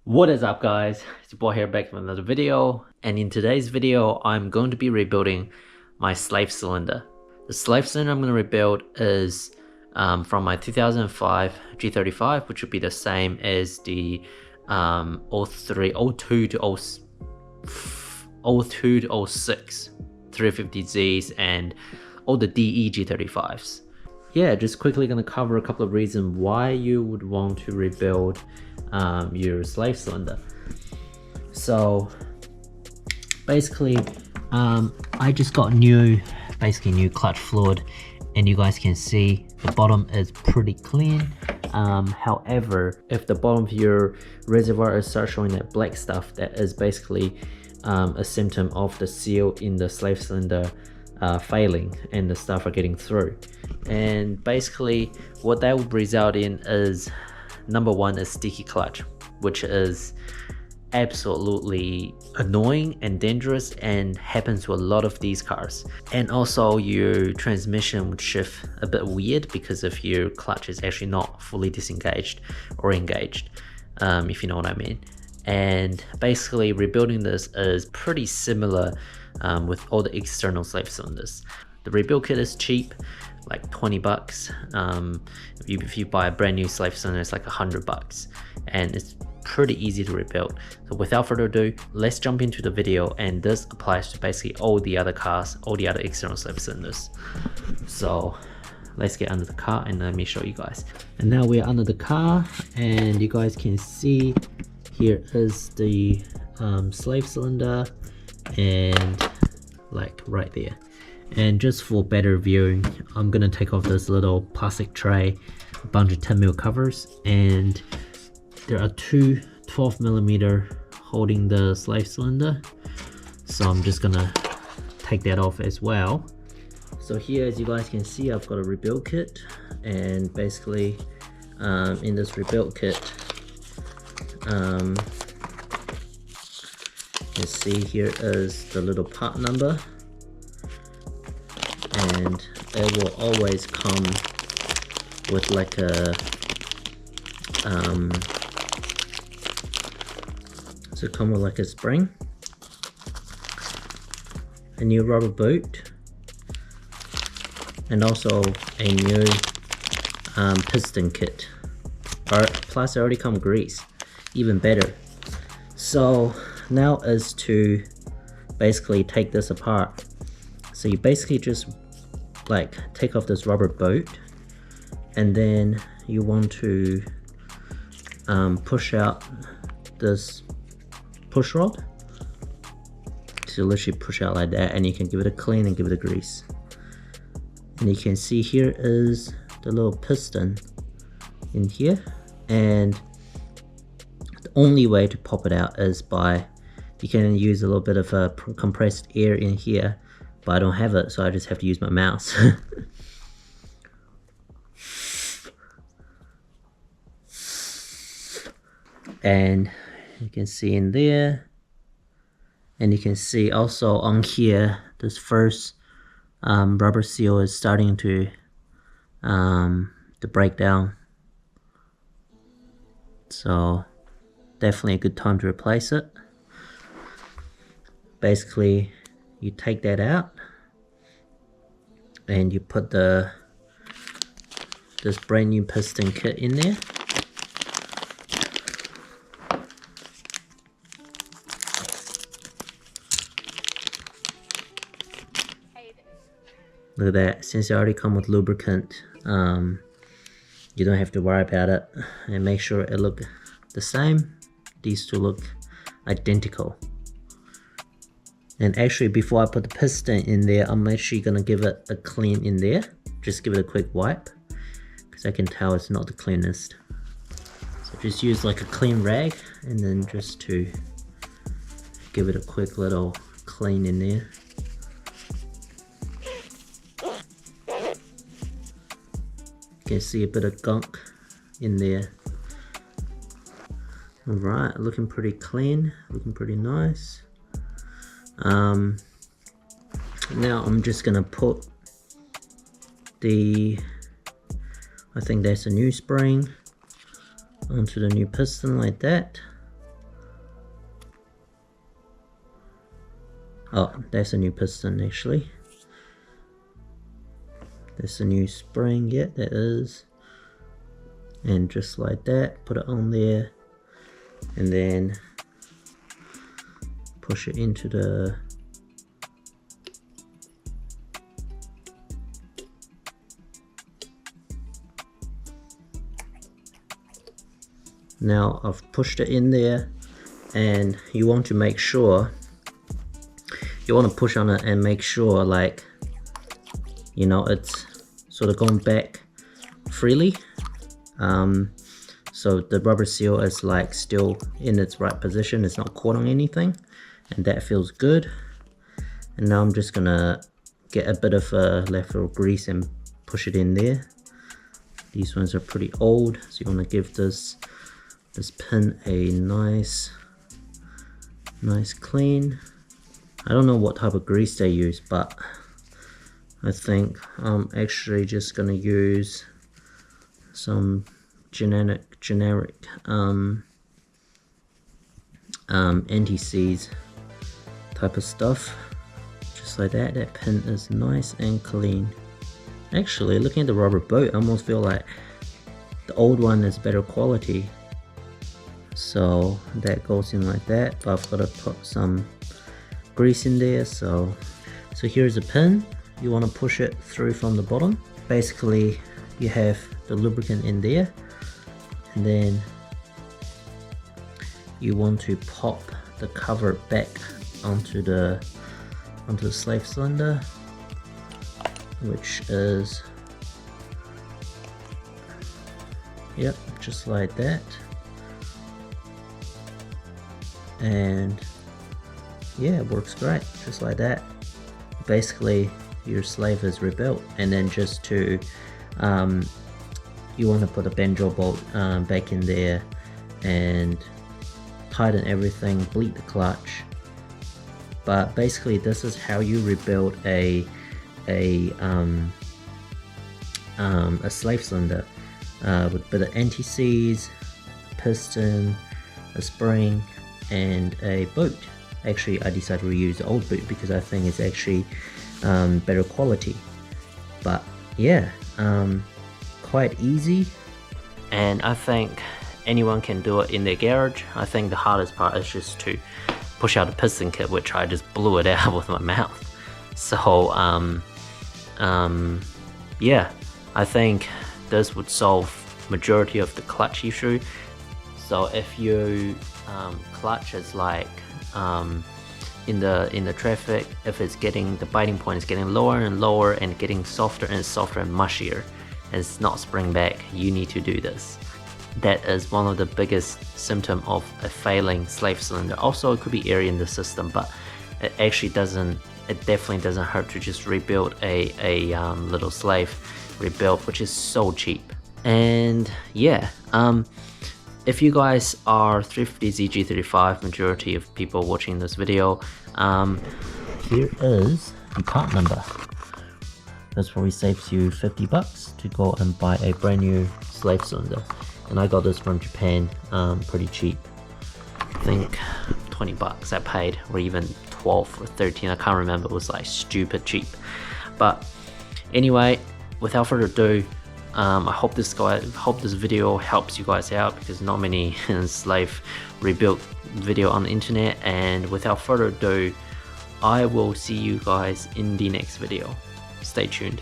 What is up, guys? It's your boy here back with another video, and in today's video I'm going to be rebuilding my slave cylinder. The slave cylinder I'm going to rebuild is from my 2005 G35, which would be the same as the 02 to 06 350Zs and all the DE G35s. Yeah, just quickly going to cover a couple of reasons why you would want to rebuild your slave cylinder. So basically I just got new clutch fluid, and you guys can see the bottom is pretty clean. However, if the bottom of your reservoir starts showing that black stuff, that is basically a symptom of the seal in the slave cylinder failing and the stuff are getting through. And basically what that would result in is, number one is sticky clutch, which is absolutely annoying and dangerous and happens to a lot of these cars. And also your transmission would shift a bit weird because if your clutch is actually not fully disengaged or engaged, if you know what I mean. And basically rebuilding this is pretty similar with all the external slave cylinders. The rebuild kit is cheap, like 20 bucks. If you buy a brand new slave cylinder, it's like 100 bucks, and it's pretty easy to rebuild. So without further ado, let's jump into the video, and this applies to basically all the other cars, all the other external slave cylinders. So let's get under the car and let me show you guys. And now we're under the car, and you guys can see here is the slave cylinder, and like right there. And just for better viewing, I'm gonna take off this little plastic tray, a bunch of 10mm covers, and there are two 12mm holding the slave cylinder, so I'm just gonna take that off as well. So here, as you guys can see, I've got a rebuild kit, and basically in this rebuild kit, you can see here is the little part number, and it will always come with like a spring, a new rubber boot, and also a new piston kit. Plus I already come grease, even better. So now is to basically take this apart. So you basically just like take off this rubber boot, and then you want to push out this push rod. So literally push out like that, and you can give it a clean and give it a grease. And you can see here is the little piston in here, and the only way to pop it out is by, you can use a little bit of compressed air in here, but I don't have it, so I just have to use my mouse. And you can see in there, and you can see also on here, this first rubber seal is starting to break down. So definitely a good time to replace it. Basically you take that out and you put this brand new piston kit in there. Look at that, since it already come with lubricant, you don't have to worry about it, and make sure it look the same. These two look identical. And actually, before I put the piston in there, I'm actually gonna give it a clean in there. Just give it a quick wipe, because I can tell it's not the cleanest. So just use like a clean rag, and then just to give it a quick little clean in there. You can see a bit of gunk in there. Alright, looking pretty clean, looking pretty nice. Now I'm just gonna put I think that's a new spring onto the new piston like that. Oh, that's a new piston actually. That's a new spring, yeah, that is. And just like that, put it on there, and then push it into the now I've pushed it in there, and you want to make sure, you want to push on it and make sure, like, you know, it's sort of going back freely, so the rubber seal is like still in its right position, it's not caught on anything, and that feels good. And now I'm just gonna get a bit of leftover grease and push it in there. These ones are pretty old, so you want to give this pin a nice clean. I don't know what type of grease they use, but I think I'm actually just gonna use some generic anti-seize type of stuff, just like that. That pin is nice and clean. Actually, looking at the rubber boat, I almost feel like the old one is better quality, so that goes in like that, but I've got to put some grease in there. So here's a pin. You want to push it through from the bottom. Basically, you have the lubricant in there, and then you want to pop the cover back onto the slave cylinder, which is, yep, just like that. And yeah, it works great, just like that. Basically, your slave is rebuilt. And then just to you want to put a banjo bolt back in there and tighten everything, bleed the clutch. But basically, this is how you rebuild a slave cylinder with a bit of anti-seize, piston, a spring, and a boot. Actually, I decided to reuse the old boot because I think it's actually better quality. But yeah, quite easy, and I think anyone can do it in their garage. I think the hardest part is just to push out the piston kit, which I just blew it out with my mouth. So yeah, I think this would solve majority of the clutch issue. So if your clutch is like in the traffic, if it's getting, the biting point is getting lower and lower and getting softer and softer and mushier, and it's not spring back, you need to do this. That is one of the biggest symptom of a failing slave cylinder. Also, it could be area in the system, but it actually doesn't, it definitely doesn't hurt to just rebuild a little slave rebuild, which is so cheap. And yeah, if you guys are 350Z G35, majority of people watching this video, here is the part number. This probably saves you 50 bucks to go and buy a brand new slave cylinder. And I got this from Japan, pretty cheap. I think 20 bucks I paid, or even 12 or 13, I can't remember. It was like stupid cheap. But anyway, without further ado, I hope this video helps you guys out, because not many slave rebuild video on the internet. And without further ado, I will see you guys in the next video. Stay tuned.